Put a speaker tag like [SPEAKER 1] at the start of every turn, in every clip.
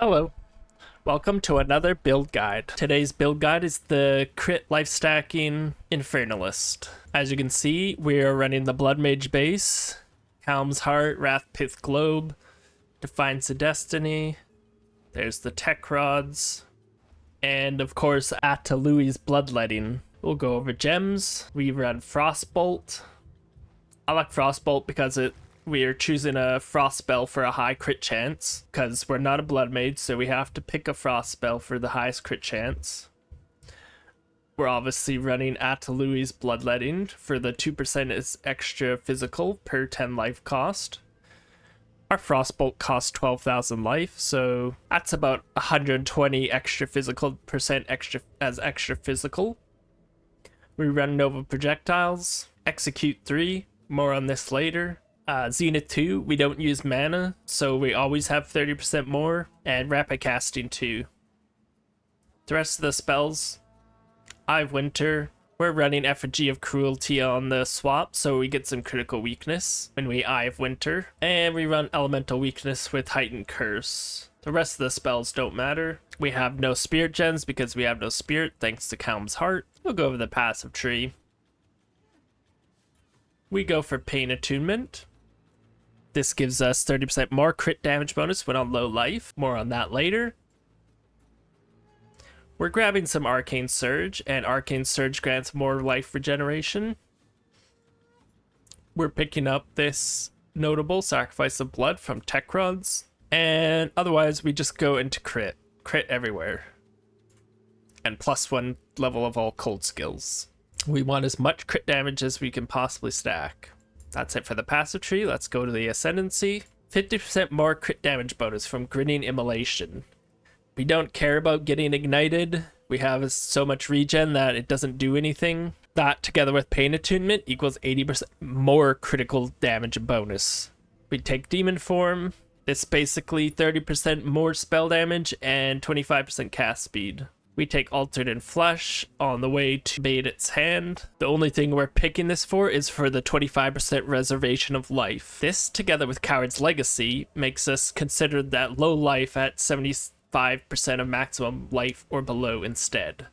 [SPEAKER 1] Hello, welcome to another build guide. Today's build guide is the crit life stacking Infernalist. As you can see, we are running the Blood Mage base, Helm's Heart, Wrath Pith Globe, Defiance of Destiny, there's the Tech Rods, and of course Atalui's Bloodletting. We'll go over gems. We run FrostBolt. I like FrostBolt because we are choosing a frost spell for a high crit chance, because we're not a blood mage, so we have to pick a frost spell for the highest crit chance. We're obviously running Atalui's Bloodletting for the 2% is extra physical per 10 life cost. Our Frostbolt costs 12,000 life, so that's about 120 extra physical percent extra physical. We run Nova Projectiles, Execute 3, more on this later. Zenith 2, we don't use mana, so we always have 30% more, and Rapid Casting 2. The rest of the spells, Eye of Winter, we're running Effigy of Cruelty on the swap, so we get some critical weakness when we Eye of Winter, and we run Elemental Weakness with Heightened Curse. The rest of the spells don't matter. We have no Spirit Gems because we have no Spirit, thanks to Helm's Heart. We'll go over the passive tree. We go for Pain Attunement. This gives us 30% more crit damage bonus when on low life. More on that later. We're grabbing some Arcane Surge, and Arcane Surge grants more life regeneration. We're picking up this notable Sacrifice of Blood from Tech Rods, and otherwise we just go into crit. Crit everywhere. And +1 level of all cold skills. We want as much crit damage as we can possibly stack. That's it for the passive tree. Let's go to the Ascendancy. 50% more crit damage bonus from Grinning Immolation. We don't care about getting ignited. We have so much regen that it doesn't do anything. That together with Pain Attunement equals 80% more critical damage bonus. We take Demon Form. It's basically 30% more spell damage and 25% cast speed. We take Altered in Flesh on the way to Bait its Hand. The only thing we're picking this for is for the 25% reservation of life. This, together with Coward's Legacy, makes us consider that low life at 75% of maximum life or below instead.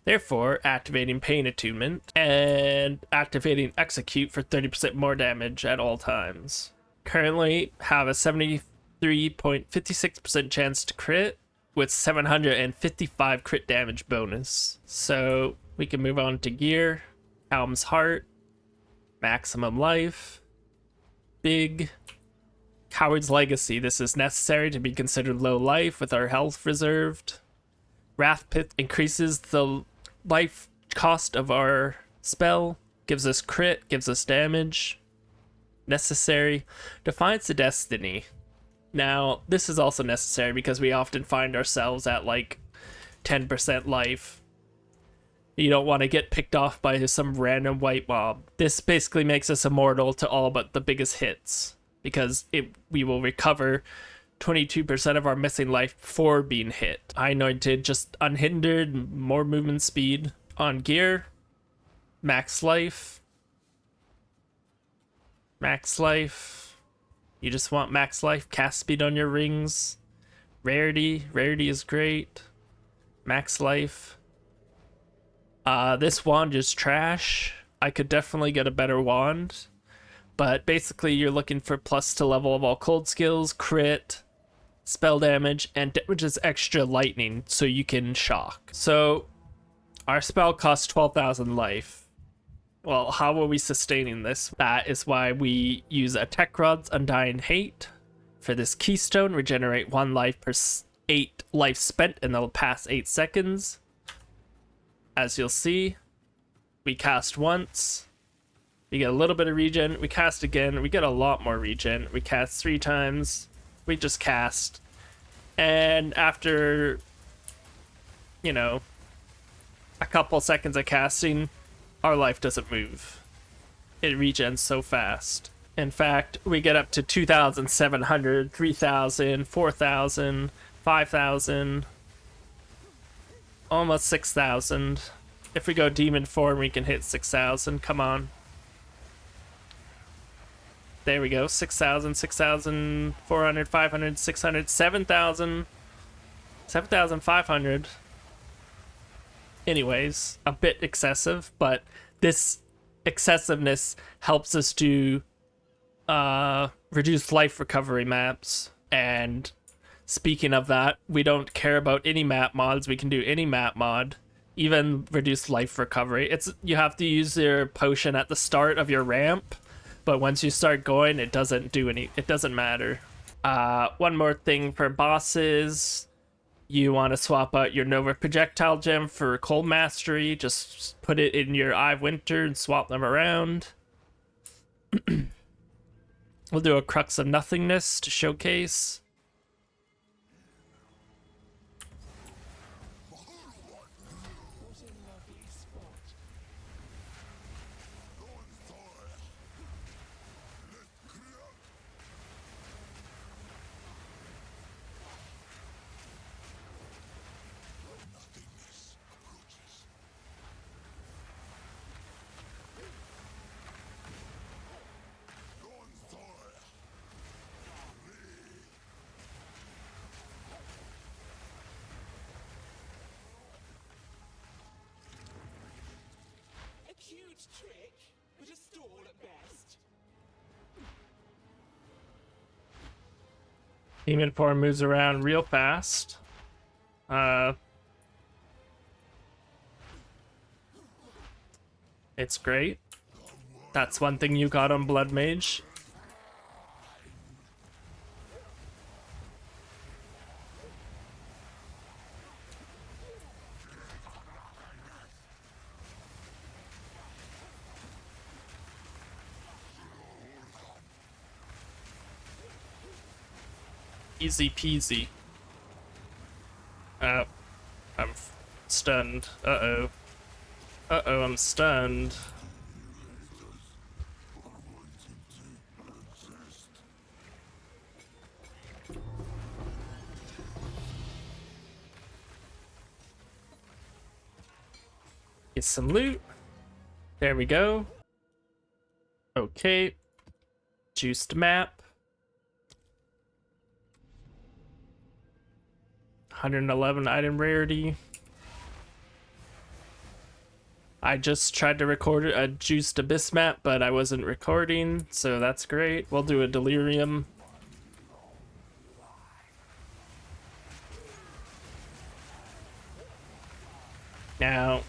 [SPEAKER 1] Therefore, activating Pain Attunement and activating Execute for 30% more damage at all times. Currently have a 73.56% chance to crit, with 755 crit damage bonus. So we can move on to gear. Helm's Heart, maximum life, big, Coward's Legacy. This is necessary to be considered low life with our health reserved. Wrath Pith increases the life cost of our spell, gives us crit, gives us damage. Necessary. Defiance of Destiny. Now, this is also necessary because we often find ourselves at like 10% life. You don't want to get picked off by some random white mob. This basically makes us immortal to all but the biggest hits, because we will recover 22% of our missing life before being hit. I anointed just unhindered, more movement speed. On gear, max life. Max life. You just want max life, cast speed on your rings. Rarity is great. Max life. This wand is trash. I could definitely get a better wand. But basically you're looking for plus to level of all cold skills, crit, spell damage, and damages extra lightning so you can shock. So our spell costs 12,000 life. Well, how are we sustaining this? That is why we use a Tech Rod's Undying Hate. For this keystone, regenerate 1 life per 8 life spent in the past 8 seconds. As you'll see, we cast once. We get a little bit of regen. We cast again. We get a lot more regen. We cast 3 times. We just cast. And after, a couple seconds of casting, our life doesn't move. It regens so fast. In fact, we get up to 2,700, 3,000, 4,000, 5,000, almost 6,000. If we go Demon Form, we can hit 6,000. Come on. There we go. 6,000, 6,400, 500, 600, 7,000, 7,500. Anyways, a bit excessive, but this excessiveness helps us to reduce life recovery maps. And speaking of that, we don't care about any map mods. We can do any map mod, even reduce life recovery. You have to use your potion at the start of your ramp, but once you start going, it doesn't matter. One more thing for bosses. You want to swap out your Nova Projectile Gem for Cold Mastery. Just put it in your Eye of Winter and swap them around. We'll do a Crux of Nothingness to showcase.
[SPEAKER 2] Trick, but a stall at best.
[SPEAKER 1] Demon form moves around real fast. It's great. That's one thing you got on Blood Mage. Easy peasy. I'm stunned. Uh-oh. Uh-oh, I'm stunned. Get some loot. There we go. Okay. Juiced map. 111 item rarity. I just tried to record a Juiced Abyss map, but I wasn't recording, so that's great. We'll do a Delirium. Now,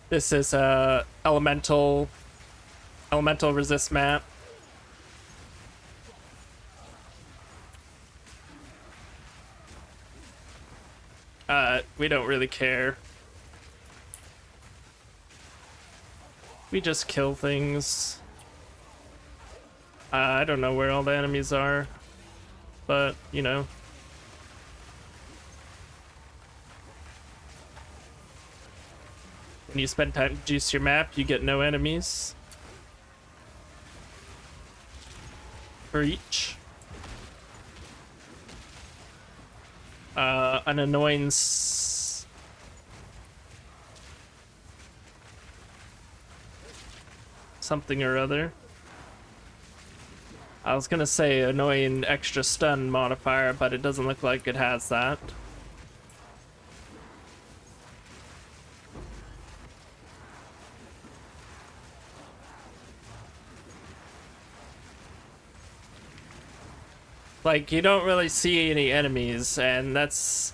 [SPEAKER 1] this is a elemental resist map. We don't really care. We just kill things. I don't know where all the enemies are, but, you know. When you spend time to juice your map, you get no enemies. For each. An annoying something or other. I was gonna say annoying extra stun modifier, but it doesn't look like it has that. Like, you don't really see any enemies, and that's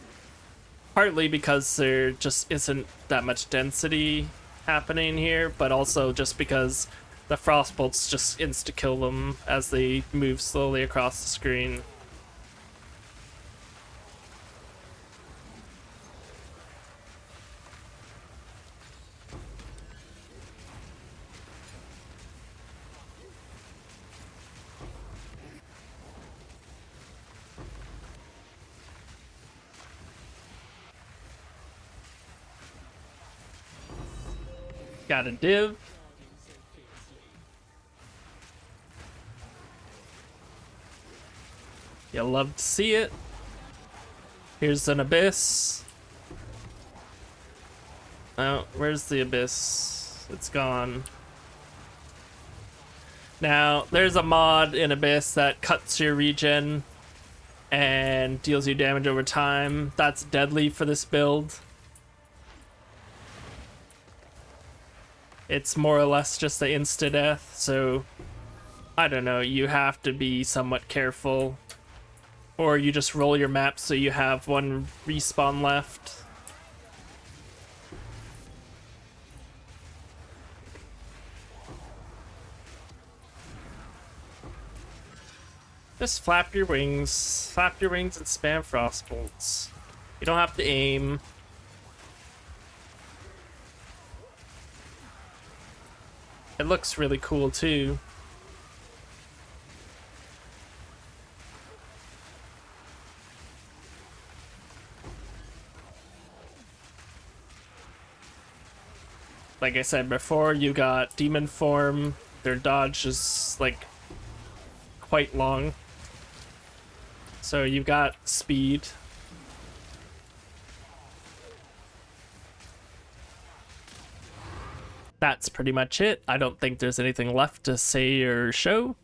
[SPEAKER 1] partly because there just isn't that much density happening here, but also just because the FrostBolts just insta-kill them as they move slowly across the screen. Got a div. You'll love to see it. Here's an abyss. Oh, where's the abyss? It's gone. Now, there's a mod in Abyss that cuts your regen and deals you damage over time. That's deadly for this build. It's more or less just the insta-death, so I don't know, you have to be somewhat careful. Or you just roll your map so you have one respawn left. Just flap your wings. Flap your wings and spam FrostBolts. You don't have to aim. It looks really cool too. Like I said before, you got demon form. Their dodge is like quite long. So you've got speed. That's pretty much it. I don't think there's anything left to say or show,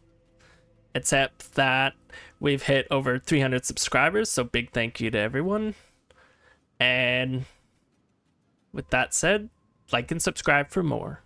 [SPEAKER 1] except that we've hit over 300 subscribers, so big thank you to everyone. And with that said, like and subscribe for more.